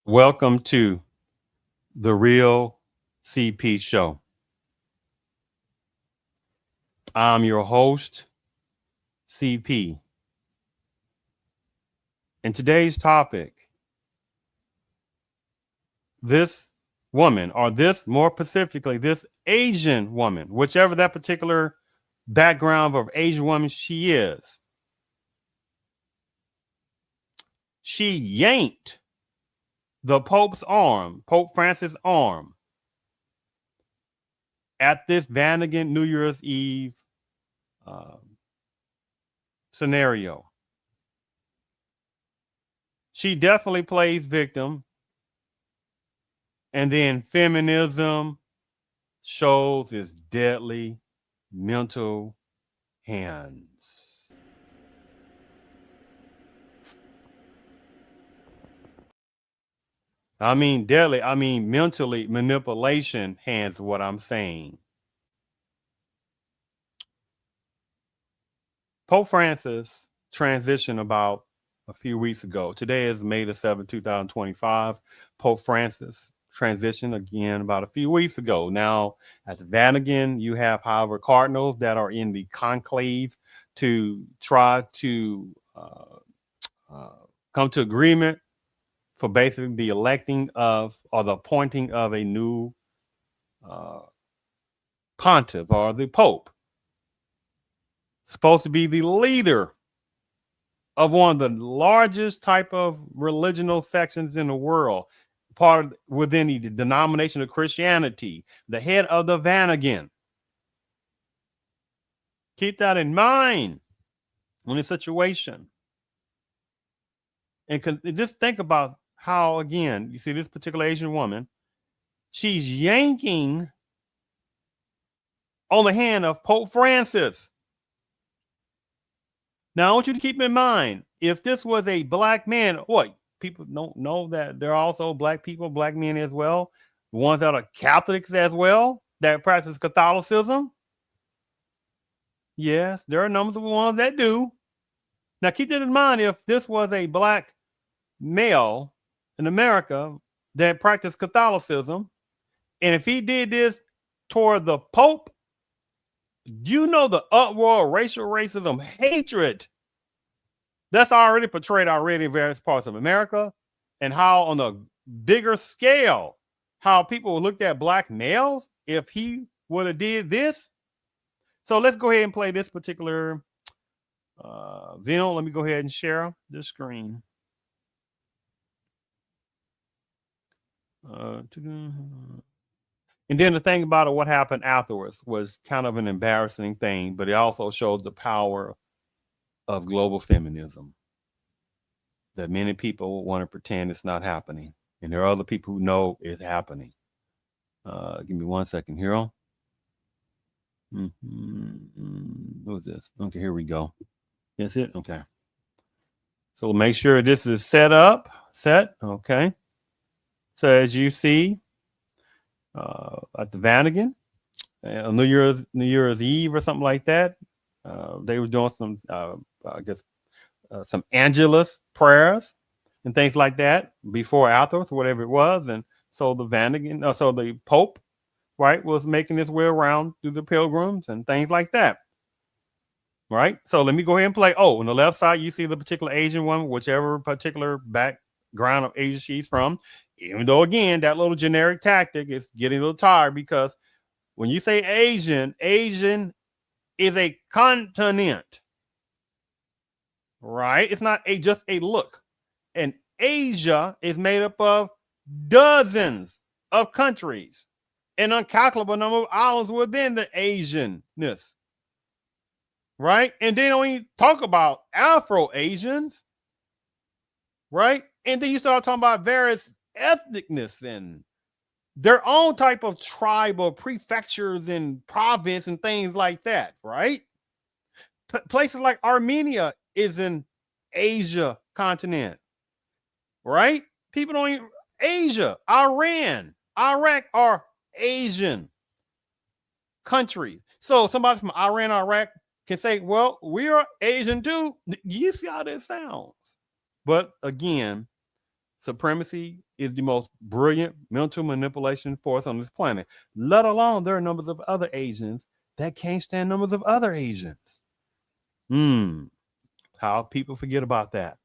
Welcome to the Real CP Show. I'm your host, CP. And today's topic, this woman, or this more specifically, this Asian woman, whichever that particular background of Asian woman she is, she yanked the Pope's arm, Pope Francis' arm, at this Vatican New Year's Eve scenario. She definitely plays victim. And then feminism shows its deadly mental hands. I mean deadly, I mean mentally manipulation hands, what I'm saying. Pope Francis transitioned about a few weeks ago. Today is May the 7th, 2025. Pope Francis transitioned again about a few weeks ago. Now, at the Vatican, you have, however, cardinals that are in the conclave to try to come to agreement for basically the electing of, or the appointing of, a new pontiff, or the Pope, supposed to be the leader of one of the largest type of religional sections in the world, part of, within the denomination of Christianity, the head of the Vatican. Keep that in mind when it's a situation. And just think about how, again, you see this particular Asian woman, she's yanking on the hand of Pope Francis. Now, I want you to keep in mind, if this was a black man, what, people don't know that there are also black people, black men as well, ones that are Catholics as well, that practice Catholicism. Yes, there are numbers of ones that do. Now, keep that in mind, if this was a black male in America that practiced Catholicism, and if he did this toward the Pope, you know the uproar, racial racism, hatred that's already portrayed already in various parts of America, and how on a bigger scale, how people looked at black males if he would have did this. So let's go ahead and play this particular video. Let me go ahead and share the screen. And then the thing about it, what happened afterwards was kind of an embarrassing thing, but it also showed the power of global feminism, that many people want to pretend it's not happening, and there are other people who know it's happening. Give me 1 second here. What is this? Okay, here we go. That's it. Okay. So make sure this is set. Okay. So as you see, at the Vatican, New Year's Eve or something like that, they were doing some, I guess, some Angelus prayers and things like that before, afterwards, whatever it was. And so the Vatican, so the Pope, right, was making his way around through the pilgrims and things like that. Right. So let me go ahead and play. Oh, on the left side, you see the particular Asian woman, whichever particular background of Asia she's from. Even though, again, that little generic tactic is getting a little tired, because when you say Asian, Asian is a continent. Right? It's not just a look. And Asia is made up of dozens of countries, an incalculable number of islands within the Asianness. Right? And then when you talk about Afro-Asians, right? And then you start talking about various ethnicness and their own type of tribe or prefectures and province and things like that, right? Places like Armenia is an Asia continent, right? People don't even, Asia, Iran, Iraq are Asian countries. So somebody from Iran, Iraq can say, well, we are Asian too. You see how that sounds. But again, supremacy is the most brilliant mental manipulation force on this planet, let alone there are numbers of other Asians that can't stand numbers of other Asians. How people forget about that.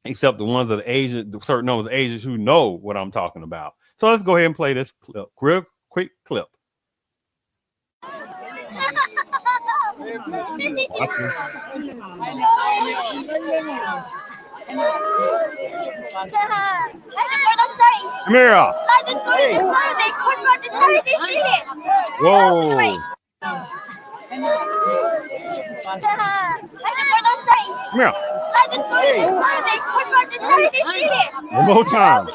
Except the ones of the Asian, the certain numbers of Asians who know what I'm talking about. So let's go ahead and play this clip, real quick clip. Mira. Whoa. Mira. One more time.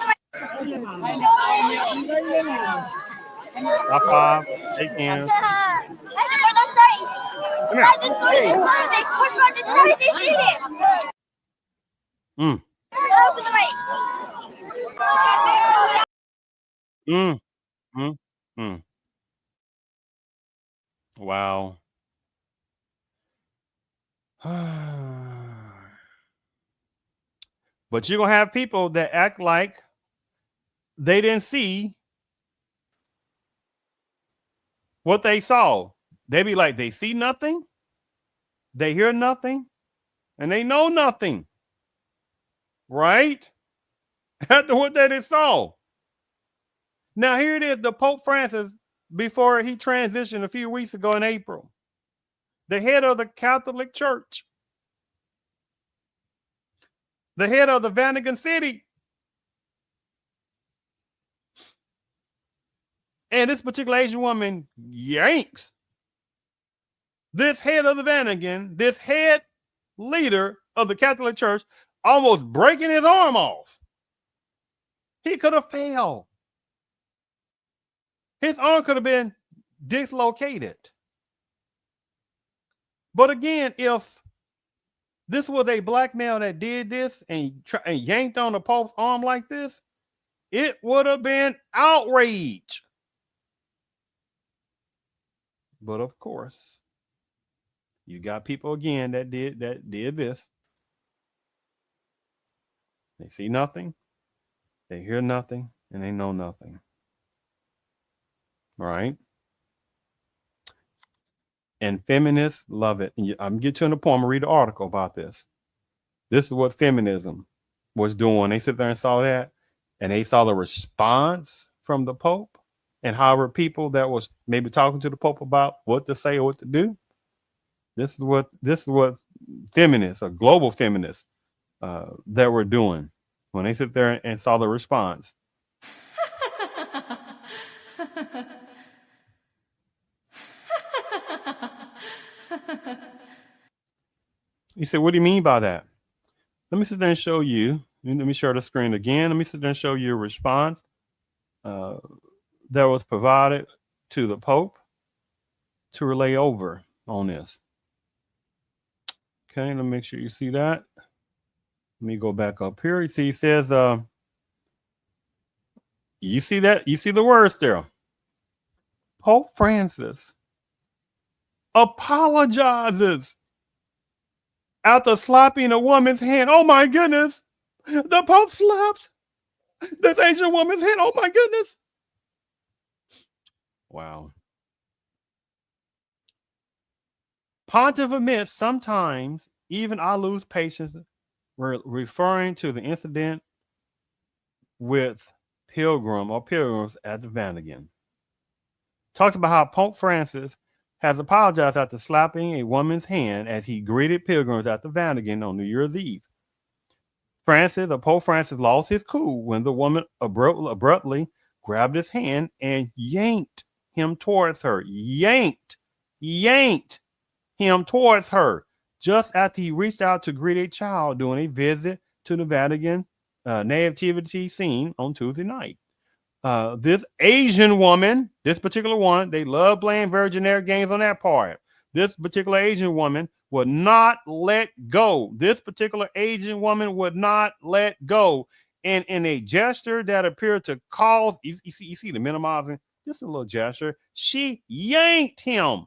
High five. Shake hands. Mm. Mm. Mm. Mm. Wow. But you're going to have people that act like they didn't see what they saw. They be like, they see nothing, they hear nothing, and they know nothing. Right? After what they saw. Now, here it is, the Pope Francis, before he transitioned a few weeks ago in April, the head of the Catholic Church, the head of the Vatican City. And this particular Asian woman, Yankssss, this head of the Vatican, this head leader of the Catholic Church, almost breaking his arm off. He could have failed. His arm could have been dislocated. But again, if this was a black male that did this and yanked on the Pope's arm like this, it would have been outrage. But of course, you got people again that did this. They see nothing, they hear nothing, and they know nothing. All right. And feminists love it. And I'm getting to the point. I'm gonna read the article about this. This is what feminism was doing. They sit there and saw that, and they saw the response from the Pope, and however people that was maybe talking to the Pope about what to say or what to do. This is what feminists, or global feminists, that were doing when they sit there and saw the response. You said, what do you mean by that? Let me sit there and show you. Let me share the screen again. Let me sit there and show you a response that was provided to the Pope to relay over on this. Okay, let me make sure you see that. Let me go back up here. You see, he says, you see that? You see the words there. Pope Francis apologizes after slapping a woman's hand. Oh my goodness. The Pope slapped this Asian woman's hand. Oh my goodness. Wow. Pontiff admits sometimes even I lose patience. We're referring to the incident with pilgrims at the Vatican. Talks about how Pope Francis has apologized after slapping a woman's hand as he greeted pilgrims at the Vatican on New Year's Eve. Pope Francis lost his cool when the woman abruptly grabbed his hand and yanked him towards her. Yanked him towards her just after he reached out to greet a child during a visit to the Vatican nativity scene on Tuesday night. This Asian woman, this particular one, they love playing very generic games on that part. This particular Asian woman would not let go. This particular Asian woman would not let go. And in a gesture that appeared to cause, you see the minimizing, just a little gesture, she yanked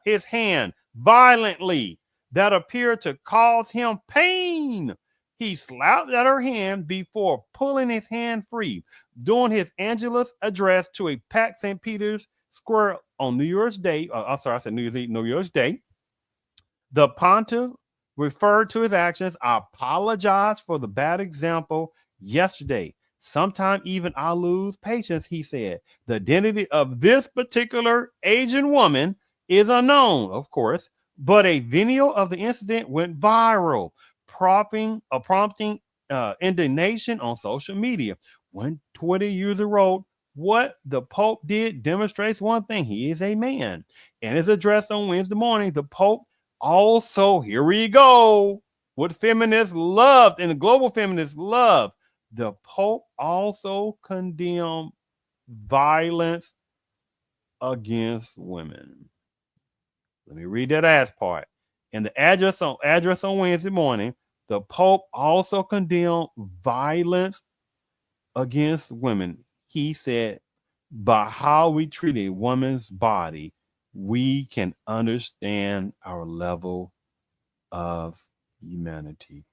his hand violently that appeared to cause him pain. He slapped at her hand before pulling his hand free. During his Angelus address to a packed St. Peter's Square on New Year's Day, I'm sorry, I said New Year's Eve, New Year's Day, the pontiff referred to his actions. I apologize for the bad example yesterday. Sometime even I lose patience, he said. The identity of this particular Asian woman is unknown, of course, but a video of the incident went viral, prompting indignation on social media. When Twitter user wrote, "What the Pope did demonstrates one thing: he is a man." In his address on Wednesday morning, the Pope also, here we go, what feminists loved and the global feminists love. The Pope also condemned violence against women. Let me read that last part. In the address on Wednesday morning, the Pope also condemned violence against women. He said, by how we treat a woman's body, we can understand our level of humanity.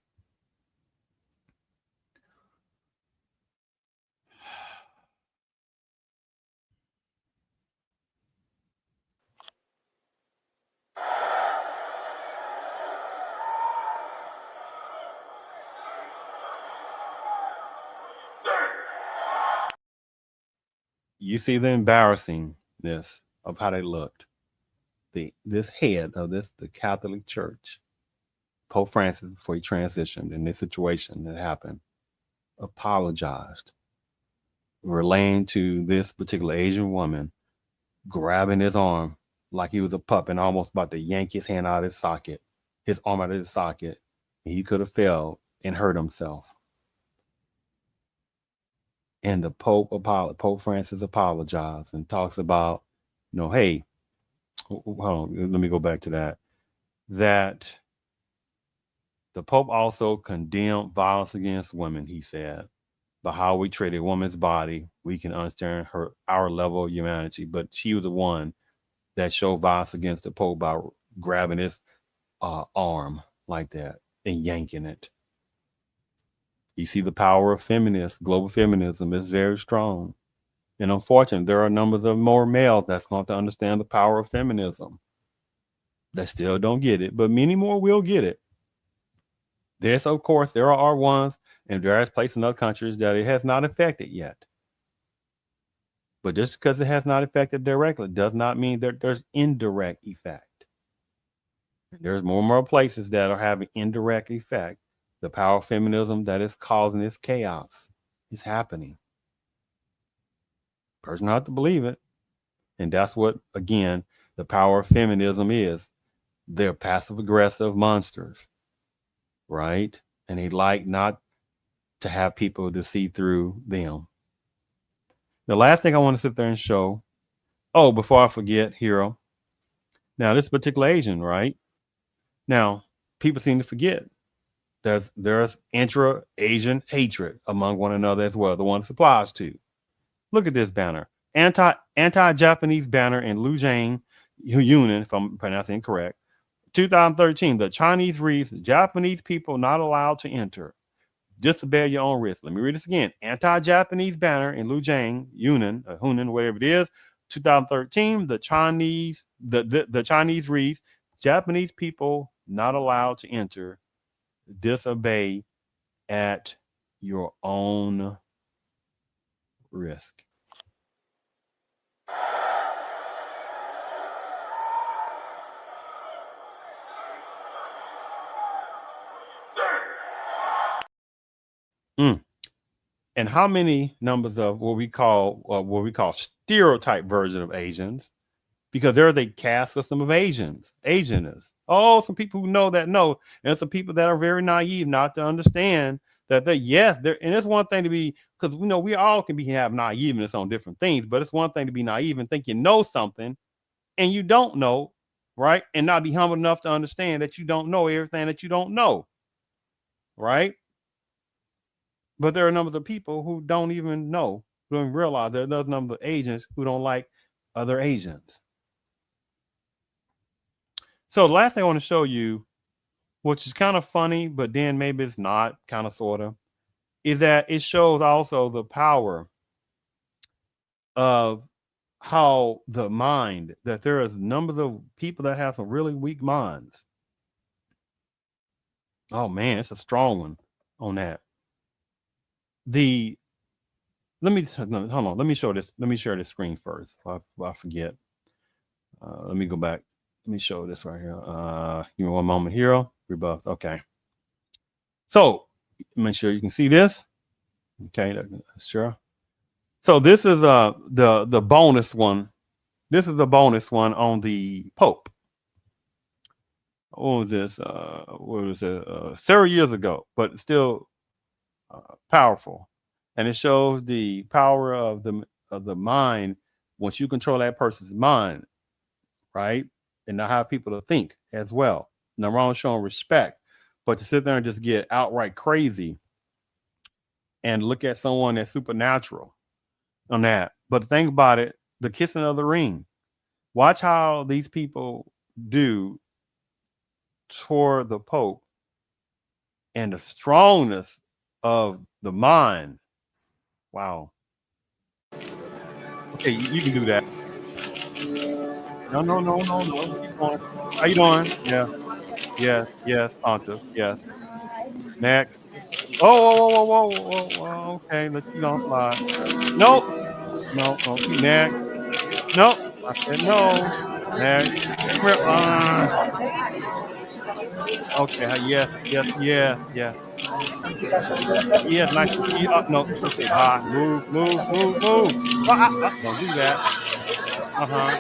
You see the embarrassingness of how they looked. This head of the Catholic Church, Pope Francis, before he transitioned in this situation that happened, apologized, relaying to this particular Asian woman, grabbing his arm like he was a pup and almost about to yank his hand out of his socket, his arm out of his socket. He could have fell and hurt himself. And the Pope Francis apologized and talks about, hey, hold on, let me go back to that. That the Pope also condemned violence against women, he said, by how we treat a woman's body, we can understand our level of humanity. But she was the one that showed violence against the Pope by grabbing his arm like that and yanking it. You see the power of feminists. Global feminism is very strong. And unfortunately, there are numbers of more males that's going to understand the power of feminism that still don't get it, but many more will get it. Of course, there are ones in various places in other countries that it has not affected yet. But just because it has not affected directly does not mean that there's indirect effect. There's more and more places that are having indirect effect. The power of feminism that is causing this chaos is happening. Person have to believe it. And that's what, again, the power of feminism is. They're passive aggressive monsters, right? And they like not to have people to see through them. The last thing I want to sit there and show, before I forget, Hero. Now, this particular Asian, right? Now, people seem to forget there's intra-Asian hatred among one another as well, the one it applies to. Look at this banner. Anti-Japanese banner in Lujiang, Yunnan, if I'm pronouncing it correct. 2013, the Chinese reads, Japanese people not allowed to enter. Disobey your own risk. Let me read this again. Anti-Japanese banner in Lujiang, Yunnan, Hunan, whatever it is. 2013, the Chinese reads, Japanese people not allowed to enter. Disobey at your own risk. And how many numbers of what we call stereotype version of Asians? Because there is a caste system of Asianness. Some people who know, and some people that are very naive not to understand that and it's one thing to be, because we all can have naiveness on different things, but it's one thing to be naive and think you know something and you don't know, right? And not be humble enough to understand that you don't know everything that you don't know, right? But there are numbers of people who don't even know, who don't realize there are another number of Asians who don't like other Asians. So the last thing I want to show you, which is kind of funny, but then maybe it's not, kind of sort of, is that it shows also the power of how the mind, that there is numbers of people that have some really weak minds. Oh man, it's a strong one on that. The let me hold on. Let me show this. Let me share this screen first before I forget. Let me go back. Let me show this right here. Give me one moment here. Rebuffed. Okay. So make sure you can see this. Okay, sure. So this is the bonus one. This is the bonus one on the Pope. What was this? What was it? Several years ago, but still powerful, and it shows the power of the mind once you control that person's mind, right? And not have people to think as well. No wrong showing respect, but to sit there and just get outright crazy and look at someone that's supernatural on that. But think about it, the kissing of the ring. Watch how these people do toward the Pope and the strongness of the mind. Wow. Okay, you can do that. No, no, no, no, no. Keep going. How you doing? Yeah. Yes. Yes. Pontiff. Yes. Next. Oh, whoa, whoa, whoa, whoa, whoa, whoa. Okay, let you go slide. Nope. No. No. Keep next. Nope. I said no. Next. Come here. Okay. Yes. Yes. Yes. Yes. Yes. Nice to see you. No. Okay. Bye. Move. Move. Move. Move. Don't do that.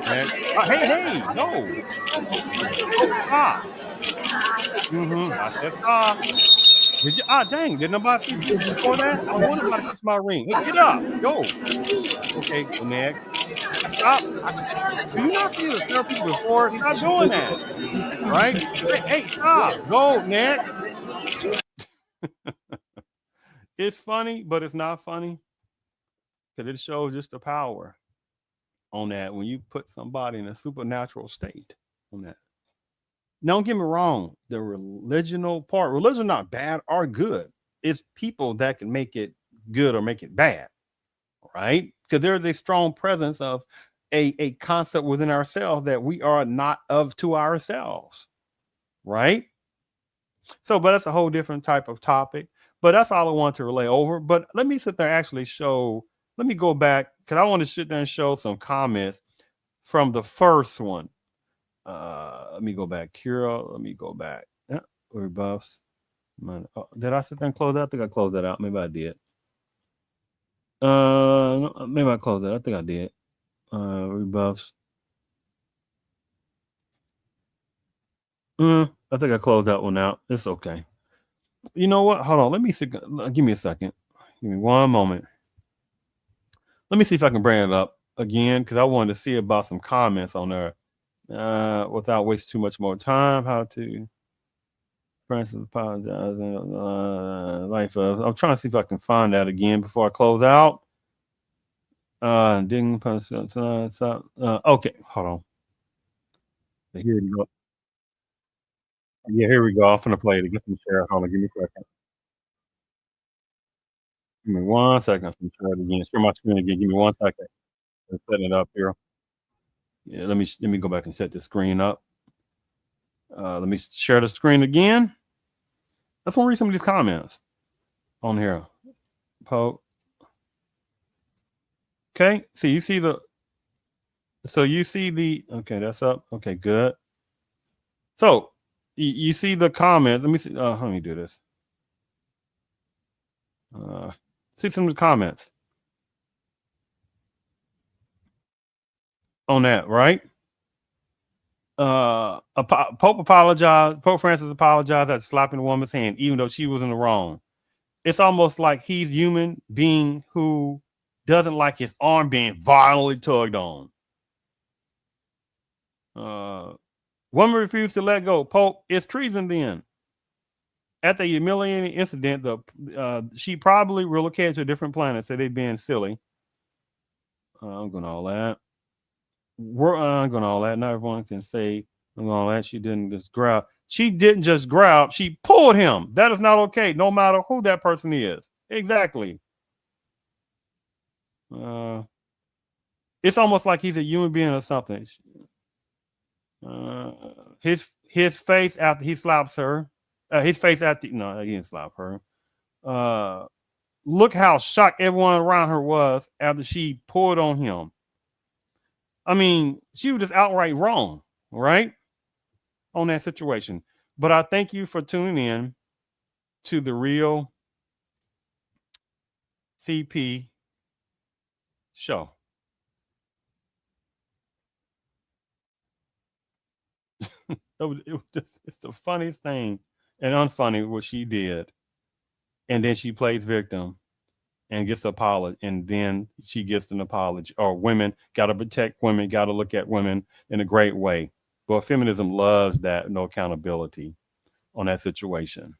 Next. Hey. Hey. No. Oh. Stop. I said stop. Did you? Dang! Did nobody see before that? I was about to kiss my ring. Hey, get up, go. Okay, go next. Stop. Do you not see the several people before? Stop doing that. Right? Hey, hey, stop. Go next. It's funny, but it's not funny because it shows just the power on that when you put somebody in a supernatural state on that. Don't get me wrong. The religional part, religion not bad or good. It's people that can make it good or make it bad. Right? Because there's a strong presence of a concept within ourselves that we are not of to ourselves. Right? So, but that's a whole different type of topic. But that's all I want to relay over. But let me sit there and actually show, let me go back because I want to sit there and show some comments from the first one. Let me go back here. Let me go back. Yeah, rebuffs. Did I sit there and close that? I think I closed that out. Maybe I did. Maybe I closed that. I think I did. Rebuffs. I think I closed that one out. It's okay. You know what? Hold on. Let me see. Give me a second. Give me one moment. Let me see if I can bring it up again because I wanted to see about some comments on there without wasting too much more time. How to Francis apologize. I'm trying to see if I can find that again before I close out. Didn't okay, hold on. Here we go. Yeah, here we go. I'm gonna play it again from share. Hold on, give me a second. Give me one second. I'm gonna try it again. Share my screen again. Give me one second. I'm setting it up here. Yeah, let me go back and set the screen up. Let me share the screen again. Let's want to read some of these comments on here. Okay, so you see the okay, that's up. Okay, good. So you see the comments. Let me see. Let me do this. See some of the comments on that, right? Pope apologized. Pope Francis apologized at slapping a woman's hand, even though she was in the wrong. It's almost like he's human being who doesn't like his arm being violently tugged on. Woman refused to let go. Pope, it's treason then. At the humiliating incident, she probably relocated to a different planet, so they've been silly. I'm going to all that. We're going to all that. Not everyone can say I'm going to all that. She didn't just grab. She didn't just grab, she pulled him. That is not okay, no matter who that person is. Exactly. It's almost like he's a human being or something. His face after he slaps her. His face after no, he didn't slap her. Look how shocked everyone around her was after she pulled on him. I mean, she was just outright wrong, right? On that situation. But I thank you for tuning in to the Real CP show. It's the funniest thing and unfunny what she did. And then she plays victim and gets an apology, and then she gets an apology. Or women got to protect women, got to look at women in a great way. But feminism loves that no accountability on that situation.